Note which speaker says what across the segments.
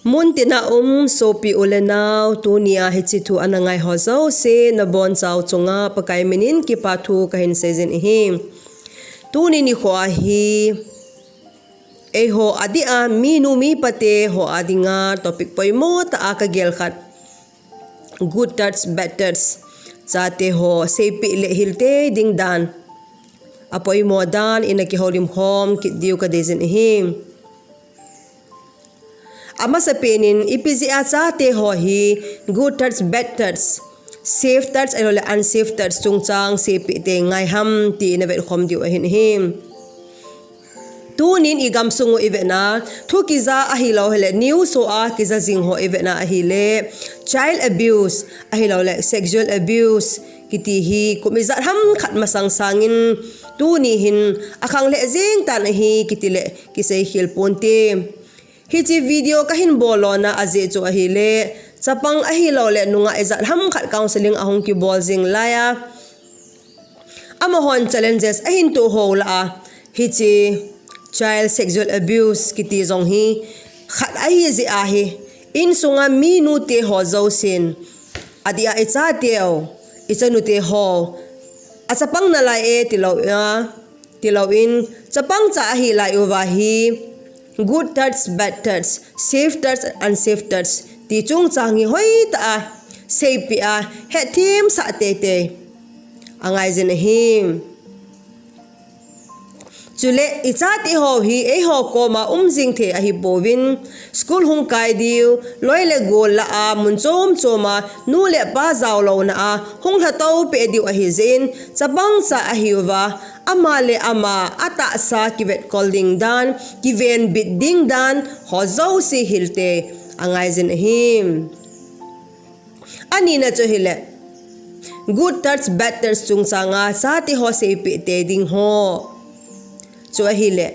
Speaker 1: Muntina sopi ulenaw tunia hichitu anangai hozo se na bon chau chunga pakai minin ki pathu kahin sejen hi tuni ni khwa hi ho adia minu mi pate ho adinga topic poimo ta aka gel khat good touch bad touch chate ho sepi le hilte ding dan apoi mo dan inaki holim hom ki diu ka dejen hi ama sa penin ipisi achate ho hi good touch bad touch safe touch alo le unsafe touch chungchang sepi te ngai ham ti na vel khom diu hin him tunin igam sungu ivena thukiza ahilo hele new so a kiza jing ho ivena ahile child abuse ahilo le sexual abuse kiti hi kumizat ham khat masang sangin tuni hin akhang le jing tan hi kitile kisei hil ponte hi chi video ka hin bolona aje chu ahile chapang ahilo le nunga ezat ham khat counseling ahong ki bol jing laya amahon challenges ahin to ho la hi chi child sexual abuse kiti zong hi khat ai zi a hi in sunga mi nu te ho zo sin adia echa teo ichanu te ho achapang na lai e tilo in chapang cha hi lai uwa hi good touch bad touch safe touch unsafe touch ti chung changi hoi ta sepi a he thim sa te te angai zen him chule ichati ho hi e ho koma jing the a hi bovin school hung kai diu loile gol la a mun chom choma nu le pa zaw lo na a hung ha to pe diu a hi zin chabang sa a hi wa ama le ama ata sa kivet calling dan kiven bit ding dan ho zo si hilte angai zen him ani na cho hile good touch bad touch chung changa sa ti ho se pe te ding ho cho hile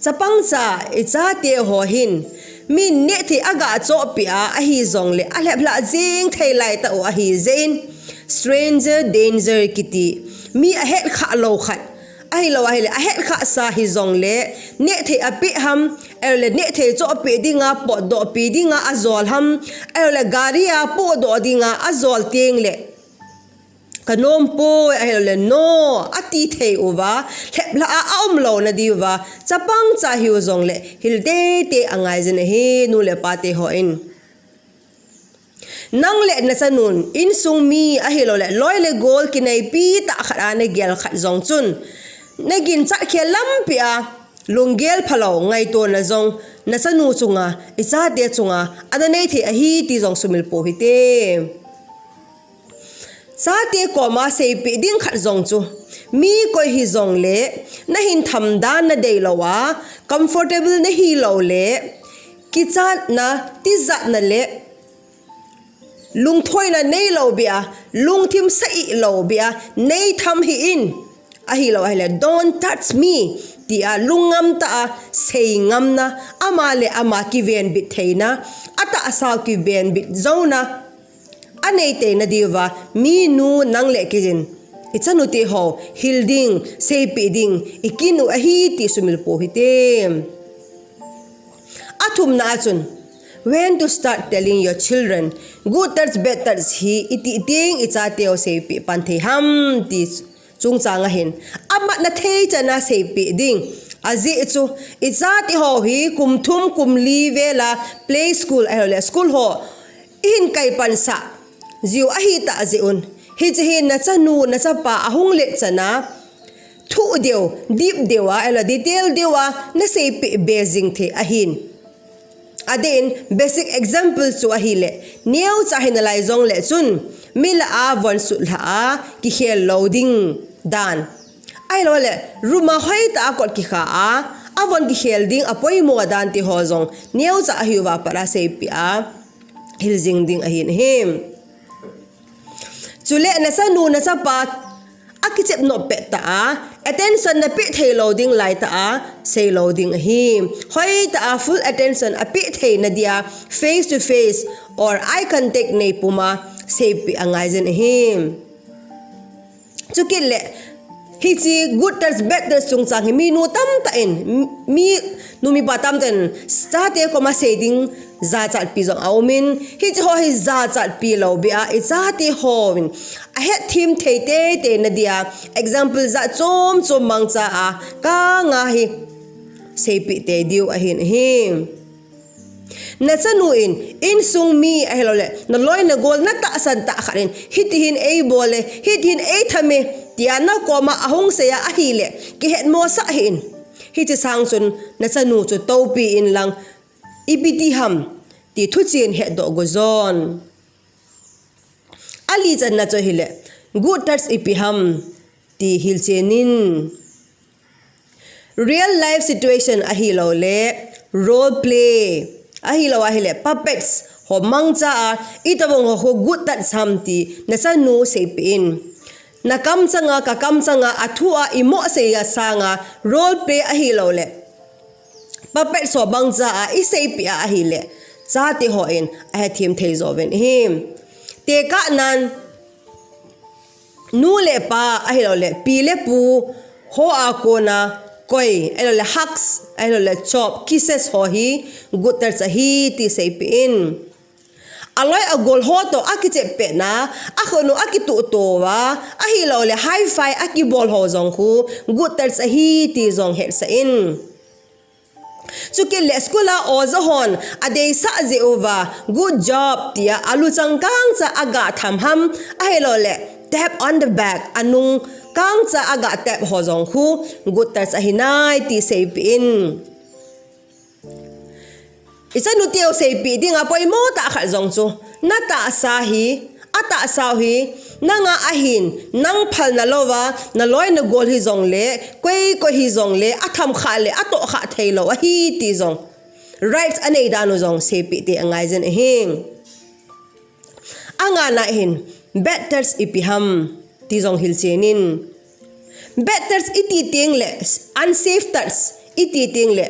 Speaker 1: chapang cha icha te ho hin min ne thi aga cho pia a hi zong le a hla jing thei lai ta o a hi zain stranger danger kiti mi a het kha lo khat a hi lo a hi le a het kha sa hi zong le ne thi a pi ham le ne thi cho pi dinga po do pi dinga a zol ham le garia po do dinga a zol teng le kanom po le no ati thei uwa hepla a om lo na diwa chapang cha hiu zong le hilde te angai zen he nu le pa te ho in nang le na chanun in sung mi a hilo le loi le gol kinai pi ta khara ne gel khat zong chun nagin cha khelam pia lungel phalo ngai to na zong na chanu chunga icha te chunga ada nei the a hi ti zong sumil po hi te sa te koma se pi ding khat zong chu mi ko hi zong le na hin tham dan na dei lowa comfortable na hi lo le kicha na ti za na le lung thoi na nei lo bia lung thim sai lo bia nei tham hi in a hi lo a le don't touch me ti a lungam ta sei ngam na ama le ama ki ven bit theina ata asa ki ven bit zona anei te na diwa mi nu nang le kijin ichanu te ho hilding sepi ding ikinu a hi ti sumil po hi te athum na chun when to start telling your children good touch bad touch hi iti ting icha teo sepi pan the ham ti chung changa hin ama na thei chana sepi ding azi chu icha ti ho hi kumthum kumli vela play school ahole school ho in kai pan sa ziu ahi ta ziun hi chi na chanu na chapa ahung le chana thu deu deep dewa ela detail dewa na sei pe bezing the ahin adin basic example chu ahile neu cha hinalai zong le chun mila a von su la ki hel loading dan ai lo le ruma hoi ta kot ki kha a avon ki hel ding apoi mo dan ti ho zong neu cha hi wa para sei pia hiljing ding ahin hem chule na sanu na chapa akichep no pe ta attention na pi thei loading lai ta sei loading hi hoi ta full attention a pi thei na dia face to face or eye contact nei puma sei pi angai zen hi chukile hi chi good touch bad touch chung chang hi mi nu tam ta in mi nu mi ba tam ten sta te ko ma se ding za chat pi zong aumin hi chi ho hi za chat pi lo bia I za te ho win a het thim thei te na dia example za chom mang cha a ka nga hi se pi te diu a hin him na chanu in sung mi a helole na loi na gol na ta san ta kharin hit hin ei bole hit hin ei thame tiana koma ahong se ya a hi le ki het mo sa hin hi chi sang chun na chanu chu to pi in lang ibiti ham ti thu chin he do go zon ali chan na cho hile good touch ipi ham ti hil chenin real life situation a hi lo le role play a hi lo a hile puppets ho mangcha a itabong ho good touch ham ti na chanu se pin na kam changa ka kam changa athua imo se ya sanga role play a hi lo le puppet so bangcha a isei pi a hi le cha ti ho in a he thim thei zo ven him te ka nan nu le pa a hi lo le pi le pu ho a ko na koi a lo le hugs a lo le chop kisses ho hi good touch a hi ti sei pi in aloi a gol ho to akiche pe na a khono akitu to wa a hi lo le high five aki bol ho zong khu good touch a hi ti zong he sa in chuke le skula oza hon ade sa je over good job tia alu changkang cha aga tham ham a hi lo le tap on the back anung kang cha aga tap ho zong khu good touch a hi nai ti sei pin isa nu teo sei pi ding a poi mo ta khal zong chu na ta sa hi ata sa hi na nga ahin nang phal na lowa na loi na gol hi zong le koi ko hi zong le atham kha le ato kha thailo a hi ti zong rights anei danu zong sei pi ti angai zen hing anga na hin betters ipiham ti zong hil chenin betters iti ting le unsafe ters iti ting le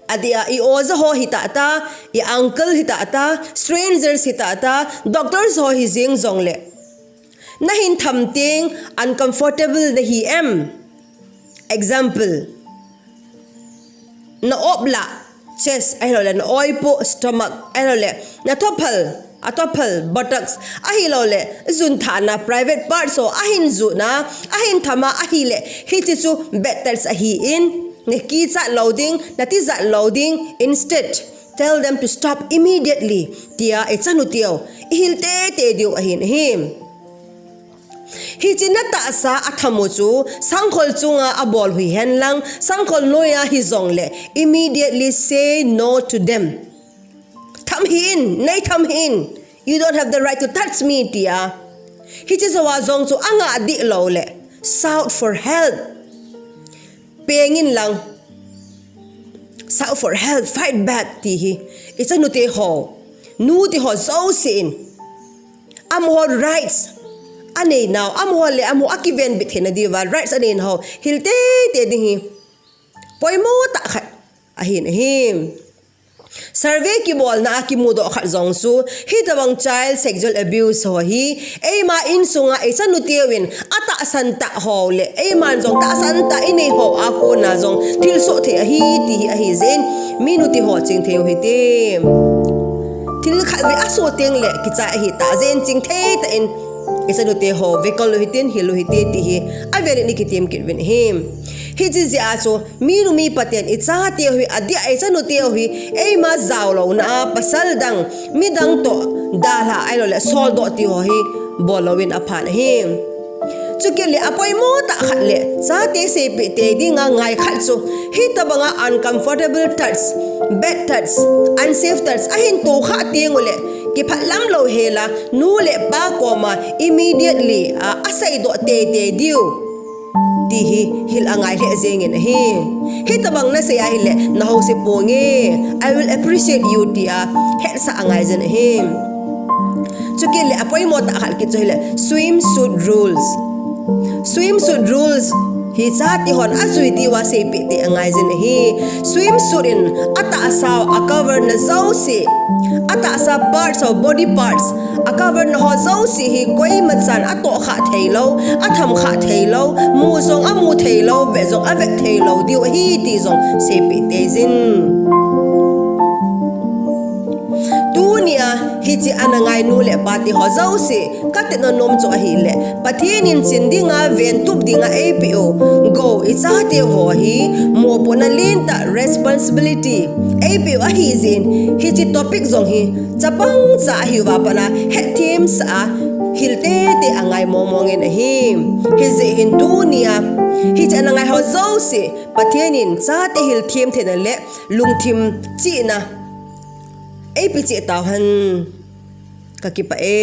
Speaker 1: adia I oza ho hitata I uncle hitata strangers hitata doctors ho hi jing zong le na hin tham ting uncomfortable na hi em example na obla chest ai lo le na oipo stomach ai lo le na topal buttocks ahi lo le zun thana private part so ahin zu na ahin thama ahi le hi chi chu betters ahi in ne ki cha loading na ti za loading instead tell them to stop immediately tia e chanu tio hil te diu ahin him hi china ta sa athamu chu sangkhol chunga abol hui hen lang sangkhol noya hi zong le immediately say no to them tham hin nei tham hin you don't have the right to touch me tia hi chi sawa zong chu anga di lo le shout for help pengin lang shout for help fight back ti hi it's a nu te ho so sin am ho rights ane now am ho le am ho akiven bit hena diwa rights ane ho hilte te ding hi poi mo ta khat ahin him survey ki bol na ki mudo khat zong su hi tawang child sexual abuse ho hi ei ma in sunga e chanu tewin ata san ta ho le ei man zong ta san ta ine ho a ko na zong til so the hi ti a hi zen minuti ho ching theu hi te til khat ve aso teng le ki cha hi ta zen ching the ta in isa no te ho vekol lo hitin hilu hite ti hi a veri ni ki tim kirwin him hi ji ji a cho mi nu mi paten I cha te hui adia isa no te hui ei ma zaw lo na pasal dang mi dang to dala ai lo le sol do ti ho hi bolowin a phan him chukele apoi mo ta khat le cha te se pe te dinga ngai khat chu hi tabanga uncomfortable touch bad touch unsafe touch a hin to kha te ngole ki phalam lo hela nu le pa ko ma immediately asai do te diu ti hi hil angai le zengin hi tabang na se ai le na ho se ponge I will appreciate you tia he sa angai zen him chukele apoi mo ta khal ki chile swimsuit rules hi cha ti hon azui ti wa se pi ti angai zin hi swimsuit in ata asaw a cover na zau si ata sa parts of body parts a cover na ho zau si hi koi man san ato kha thailo atham kha thailo mu zong amu thailo ve zong ave thailo diu hi ti zong se pi te zin tunia hi chi anangai nu le pati ho zau si katin no nom cho hi le pathin in chin dinga ven tup dinga apo go icha te ho hi mo pona lin ta responsibility apo a hi zin hi chi topic zong hi chapang cha hi wa pana he teams a hilte te angai momong in hi ze hin tunia hi cha anangai ho zau si pathin in cha te hil thim the na le lung thim chi na ai pi che tao han ka ki pa e